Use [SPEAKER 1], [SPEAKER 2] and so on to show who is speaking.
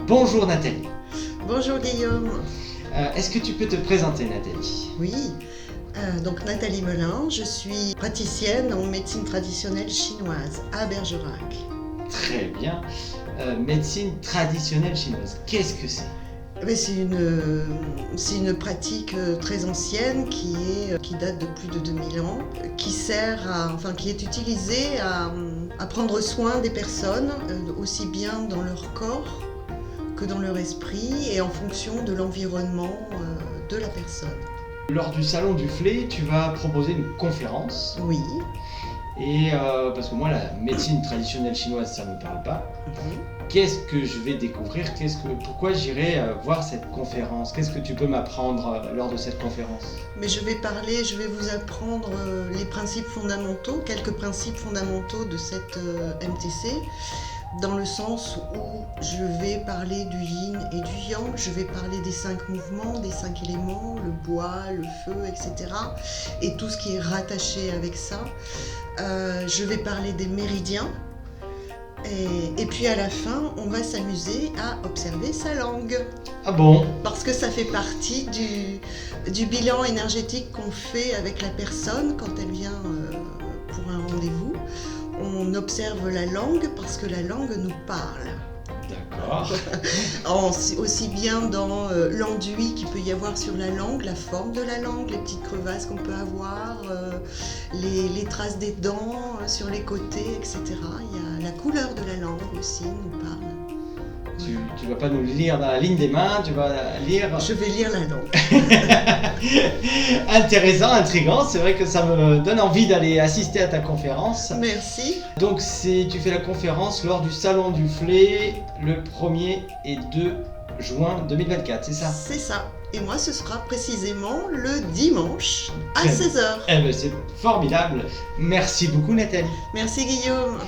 [SPEAKER 1] Bonjour Nathalie.
[SPEAKER 2] Bonjour Guillaume.
[SPEAKER 1] Est-ce que tu peux te présenter Nathalie?
[SPEAKER 2] Oui, donc Nathalie Melin, je suis praticienne en médecine traditionnelle chinoise à Bergerac.
[SPEAKER 1] Très bien. Médecine traditionnelle chinoise, qu'est-ce que c'est?
[SPEAKER 2] C'est une pratique très ancienne qui date de plus de 2000 ans, qui est utilisée à prendre soin des personnes, aussi bien dans leur corps que dans leur esprit et en fonction de l'environnement de la personne.
[SPEAKER 1] Lors du salon du Flé, tu vas proposer une conférence.
[SPEAKER 2] Oui.
[SPEAKER 1] Et parce que moi, la médecine traditionnelle chinoise, ça ne me parle pas. Qu'est-ce que je vais découvrir? Pourquoi j'irai voir cette conférence? Qu'est-ce que tu peux m'apprendre lors de cette conférence?
[SPEAKER 2] Mais je vais vous apprendre les principes fondamentaux, quelques principes fondamentaux de cette MTC, dans le sens où je vais parler du yin et du yang, je vais parler des 5 mouvements, des 5 éléments, le bois, le feu, etc. et tout ce qui est rattaché avec ça. Je vais parler des méridiens. Et puis à la fin, on va s'amuser à observer sa langue.
[SPEAKER 1] Ah bon?
[SPEAKER 2] Parce que ça fait partie du bilan énergétique qu'on fait avec la personne quand elle vient pour un rendez-vous. On observe la langue parce que la langue nous parle.
[SPEAKER 1] D'accord.
[SPEAKER 2] Aussi bien dans l'enduit qu'il peut y avoir sur la langue, la forme de la langue, les petites crevasses qu'on peut avoir, les traces des dents sur les côtés, etc. Il y a la couleur de la langue aussi nous parle.
[SPEAKER 1] Tu vas pas nous lire dans la ligne des mains, tu vas lire...
[SPEAKER 2] Je vais lire la langue.
[SPEAKER 1] Intéressant, intriguant, c'est vrai que ça me donne envie d'aller assister à ta conférence.
[SPEAKER 2] Merci.
[SPEAKER 1] Donc tu fais la conférence lors du Salon du Flé le 1er et 2 juin 2024, c'est ça?
[SPEAKER 2] C'est ça. Et moi, ce sera précisément le dimanche à
[SPEAKER 1] Très
[SPEAKER 2] 16h.
[SPEAKER 1] Eh ben, c'est formidable. Merci beaucoup Nathalie.
[SPEAKER 2] Merci Guillaume.